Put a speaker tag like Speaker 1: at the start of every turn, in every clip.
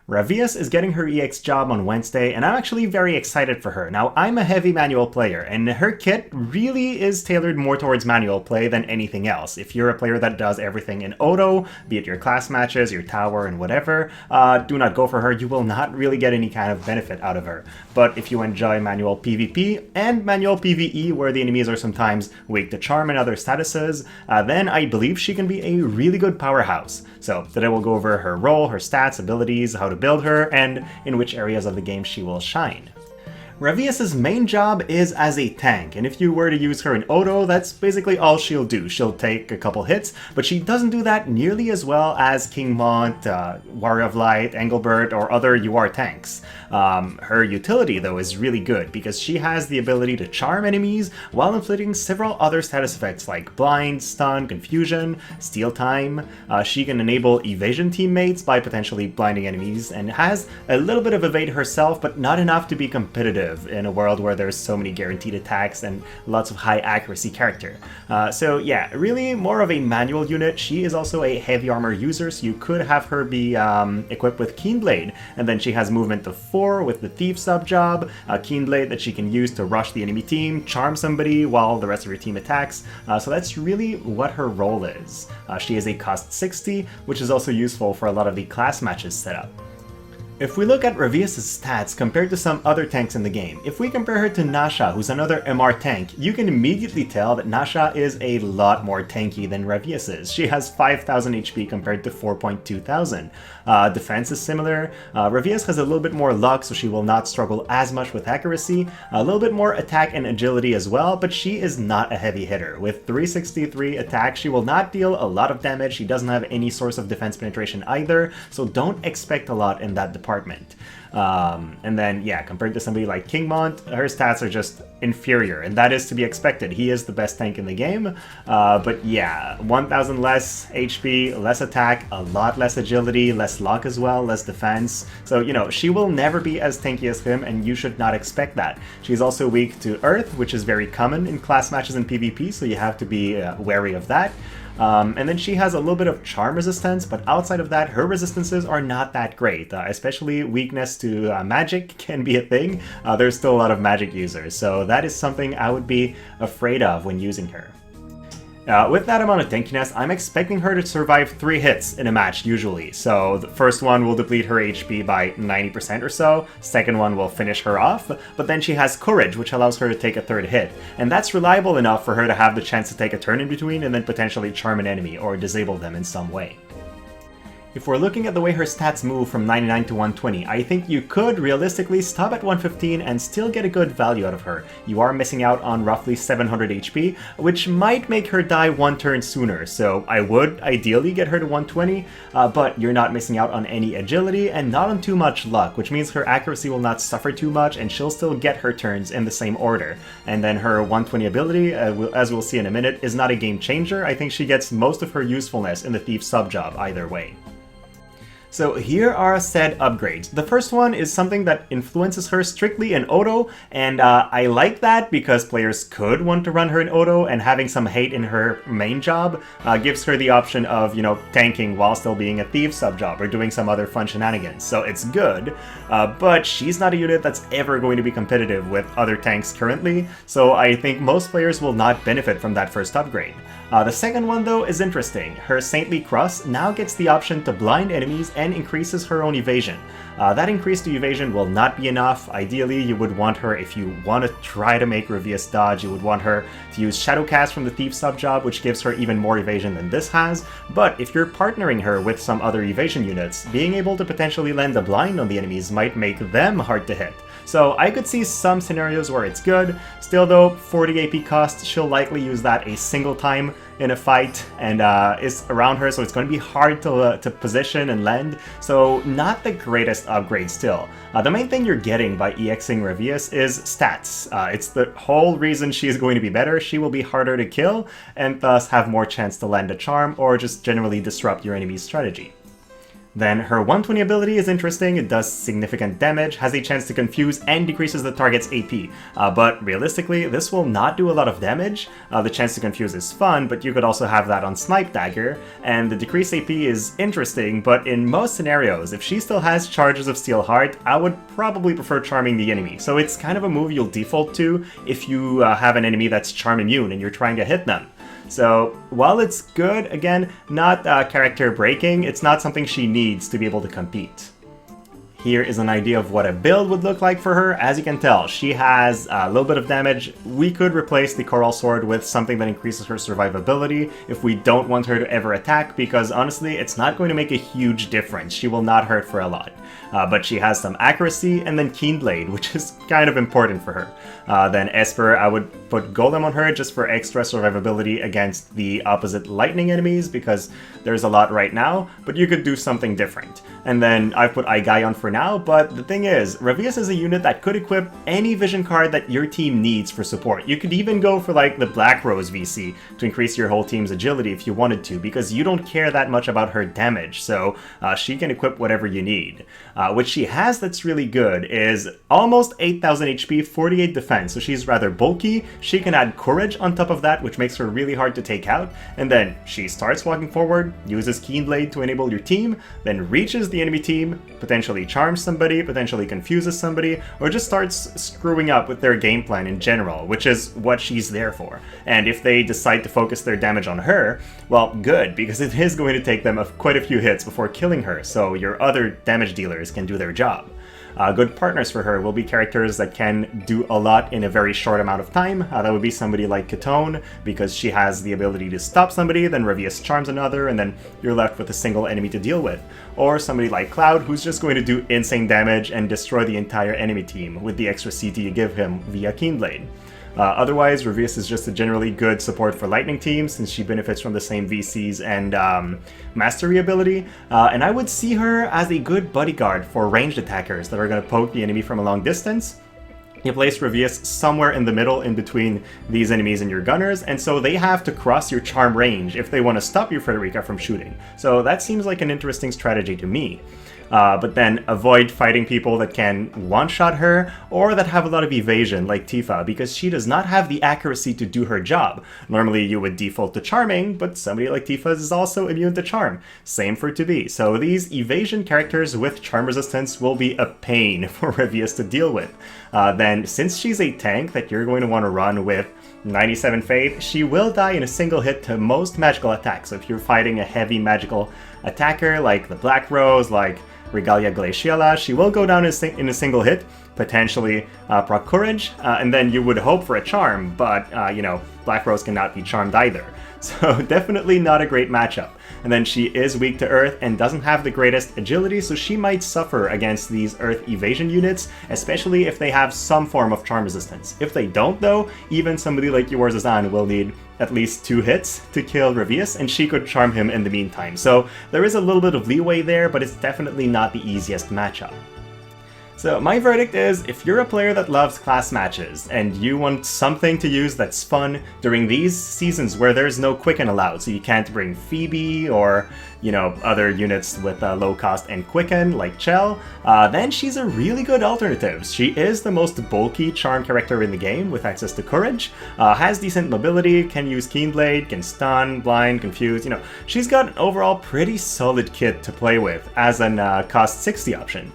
Speaker 1: Raviesse is getting her EX job on Wednesday, and I'm actually very excited for her. Now, I'm a heavy manual player, and her kit really is tailored more towards manual play than anything else. If you're a player that does everything in auto, be it your class matches, your tower, and whatever, do not go for her. You will not really get any kind of benefit out of her. But if you enjoy manual PvP and manual PvE, where the enemies are sometimes weak to charm and other statuses, then I believe she can be a really good powerhouse. So today we'll go over her role, her stats, abilities, how to build her, and in which areas of the game she will shine. Raviesse's main job is as a tank, and if you were to use her in auto, that's basically all she'll do. She'll take a couple hits, but she doesn't do that nearly as well as King Mont, Warrior of Light, Engelbert, or other UR tanks. Her utility, though, is really good, because she has the ability to charm enemies while inflicting several other status effects like Blind, Stun, Confusion, Steal Time. She can enable evasion teammates by potentially blinding enemies, and has a little bit of evade herself, but not enough to be competitive in a world where there's so many guaranteed attacks and lots of high accuracy character. So yeah, really more of a manual unit. She is also a heavy armor user, so you could have her be equipped with Keenblade, and then she has movement of 4 with the Thief sub-job, Keenblade that she can use to rush the enemy team, charm somebody while the rest of your team attacks. So that's really what her role is. She is a cost 60, which is also useful for a lot of the class matches setup. If we look at Raviesse's stats compared to some other tanks in the game, if we compare her to Nasha, who's another MR tank, you can immediately tell that Nasha is a lot more tanky than Raviesse is. She has 5,000 HP compared to 4,200. Defense is similar. Raviesse has a little bit more luck, so she will not struggle as much with accuracy. A little bit more attack and agility as well, but she is not a heavy hitter. With 363 attack, she will not deal a lot of damage. She doesn't have any source of defense penetration either, so don't expect a lot in that department. And then, yeah, compared to somebody like King Mont, her stats are just inferior, and that is to be expected. He is the best tank in the game, but yeah, 1,000 less HP, less attack, a lot less agility, less luck as well, less defense. So, you know, she will never be as tanky as him, and you should not expect that. She's also weak to Earth, which is very common in class matches and PvP, so you have to be wary of that. And then she has a little bit of charm resistance, but outside of that, her resistances are not that great, especially weakness to magic can be a thing. There's still a lot of magic users, so that is something I would be afraid of when using her. With that amount of tankiness, I'm expecting her to survive 3 hits in a match usually. So the first one will deplete her HP by 90% or so, second one will finish her off, but then she has Courage, which allows her to take a 3rd hit. And that's reliable enough for her to have the chance to take a turn in between and then potentially charm an enemy or disable them in some way. If we're looking at the way her stats move from 99 to 120, I think you could realistically stop at 115 and still get a good value out of her. You are missing out on roughly 700 HP, which might make her die 1 turn sooner, so I would ideally get her to 120, but you're not missing out on any agility and not on too much luck, which means her accuracy will not suffer too much and she'll still get her turns in the same order. And then her 120 ability, as we'll see in a minute, is not a game changer. I think she gets most of her usefulness in the Thief sub-job either way. So here are said upgrades. The first one is something that influences her strictly in auto, and I like that because players could want to run her in auto, and having some hate in her main job gives her the option of, you know, tanking while still being a thief sub-job or doing some other fun shenanigans. So it's good, but she's not a unit that's ever going to be competitive with other tanks currently, so I think most players will not benefit from that first upgrade. The second one, though, is interesting. Her Saintly Cross now gets the option to blind enemies and increases her own evasion. That increase to evasion will not be enough. Ideally, you would want her, if you want to try to make Raviesse dodge, you would want her to use Shadowcast from the Thief sub-job, which gives her even more evasion than this has. But if you're partnering her with some other evasion units, being able to potentially land a blind on the enemies might make them hard to hit. So I could see some scenarios where it's good. Still though, 40 AP cost, she'll likely use that a single time in a fight, and is around her, so it's going to be hard to position and land, so not the greatest upgrade still. The main thing you're getting by EXing Raviesse is stats. It's the whole reason she's going to be better. She will be harder to kill, and thus have more chance to land a charm, or just generally disrupt your enemy's strategy. Then her 120 ability is interesting, it does significant damage, has a chance to confuse, and decreases the target's AP. But realistically, this will not do a lot of damage. The chance to confuse is fun, but you could also have that on Snipe Dagger, and the decreased AP is interesting, but in most scenarios, if she still has charges of Steel Heart, I would probably prefer charming the enemy. So it's kind of a move you'll default to if you have an enemy that's charm immune and you're trying to hit them. So, while it's good, again, not character breaking, it's not something she needs to be able to compete. Here is an idea of what a build would look like for her. As you can tell, she has a little bit of damage. We could replace the Coral Sword with something that increases her survivability if we don't want her to ever attack, because honestly, it's not going to make a huge difference. She will not hurt for a lot. But she has some accuracy, and then Keen Blade, which is kind of important for her. Then Esper, I would put Golem on her just for extra survivability against the opposite lightning enemies, because there's a lot right now, but you could do something different. And then I've put Aigai on for now, but the thing is, Raviesse is a unit that could equip any vision card that your team needs for support. You could even go for like the Black Rose VC to increase your whole team's agility if you wanted to, because you don't care that much about her damage, so she can equip whatever you need. What she has that's really good is almost 8,000 HP, 48 defense, so she's rather bulky. She can add courage on top of that, which makes her really hard to take out, and then she starts walking forward, uses Keen Blade to enable your team, then reaches the enemy team, potentially charms somebody, potentially confuses somebody, or just starts screwing up with their game plan in general, which is what she's there for. And if they decide to focus their damage on her, well, good, because it is going to take them quite a few hits before killing her, so your other damage dealers can do their job. Good partners for her will be characters that can do a lot in a very short amount of time. That would be somebody like Ketone, because she has the ability to stop somebody, then Raviesse charms another, and then you're left with a single enemy to deal with. Or somebody like Cloud, who's just going to do insane damage and destroy the entire enemy team with the extra CT you give him via Keen Blade. Otherwise, Raviesse is just a generally good support for Lightning teams, since she benefits from the same VCs and Mastery ability, and I would see her as a good bodyguard for ranged attackers that are going to poke the enemy from a long distance. You place Raviesse somewhere in the middle in between these enemies and your gunners, and so they have to cross your charm range if they want to stop you, Frederica, from shooting. So that seems like an interesting strategy to me. But then avoid fighting people that can one-shot her or that have a lot of evasion like Tifa, because she does not have the accuracy to do her job. Normally you would default to charming, but somebody like Tifa is also immune to charm. Same for To Be. So these evasion characters with charm resistance will be a pain for Raviesse to deal with. Then since she's a tank that you're going to want to run with 97 Faith, she will die in a single hit to most magical attacks. So if you're fighting a heavy magical attacker like the Black Rose, like Regalia Glaciala, she will go down in a single hit, potentially proc Courage, and then you would hope for a charm, but, you know, Black Rose cannot be charmed either. So definitely not a great matchup. And then she is weak to Earth and doesn't have the greatest agility, so she might suffer against these Earth evasion units, especially if they have some form of charm resistance. If they don't though, even somebody like Yorzazan will need at least 2 hits to kill Raviesse, and she could charm him in the meantime. So there is a little bit of leeway there, but it's definitely not the easiest matchup. So my verdict is, if you're a player that loves class matches, and you want something to use that's fun during these seasons where there's no Quicken allowed, so you can't bring Phoebe or, you know, other units with low cost and Quicken, like Chell, then she's a really good alternative. She is the most bulky charm character in the game, with access to Courage, has decent mobility, can use Keen Blade, can stun, blind, confuse, you know, she's got an overall pretty solid kit to play with as an cost 60 option.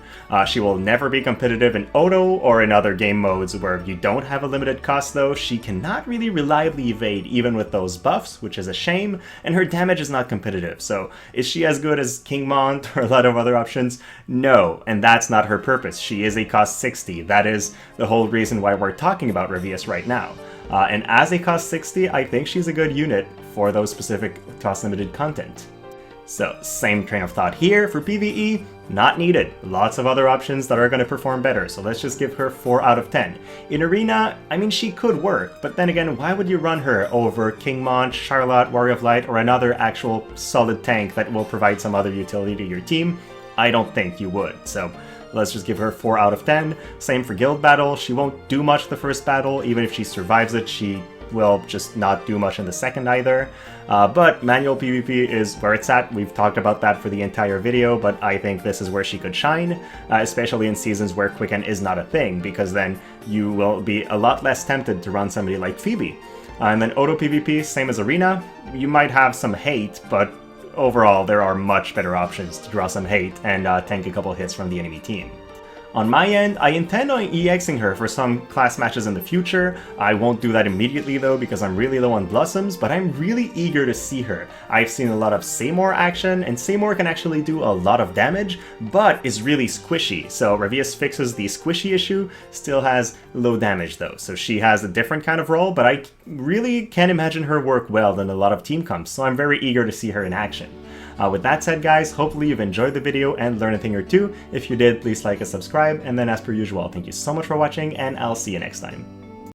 Speaker 1: She will never be competitive in Odo or in other game modes where you don't have a limited cost though. She cannot really reliably evade even with those buffs, which is a shame, and her damage is not competitive. So is she as good as King Mont or a lot of other options? No, and that's not her purpose. She is a cost 60. That is the whole reason why we're talking about Raviesse right now. And as a cost 60, I think she's a good unit for those specific cost limited content. So, same train of thought here. For PvE, not needed. Lots of other options that are going to perform better, so let's just give her 4 out of 10. In Arena, I mean, she could work, but then again, why would you run her over King Mont, Charlotte, Warrior of Light, or another actual solid tank that will provide some other utility to your team? I don't think you would, so let's just give her 4 out of 10. Same for Guild Battle. She won't do much the first battle. Even if she survives it, she will just not do much in the second either. But manual PvP is where it's at. We've talked about that for the entire video, but I think this is where she could shine, especially in seasons where Quicken is not a thing, because then you will be a lot less tempted to run somebody like Phoebe. And then auto PvP, same as Arena. You might have some hate, but overall there are much better options to draw some hate and tank a couple hits from the enemy team. On my end, I intend on EXing her for some class matches in the future. I won't do that immediately though, because I'm really low on Blossoms, but I'm really eager to see her. I've seen a lot of Seymore action, and Seymore can actually do a lot of damage, but is really squishy. So Raviesse fixes the squishy issue, still has low damage though, so she has a different kind of role, but I really can't imagine her work well in a lot of team comps, so I'm very eager to see her in action. With that said, guys, hopefully you've enjoyed the video and learned a thing or two. If you did, please like and subscribe, and then as per usual, thank you so much for watching, and I'll see you next time.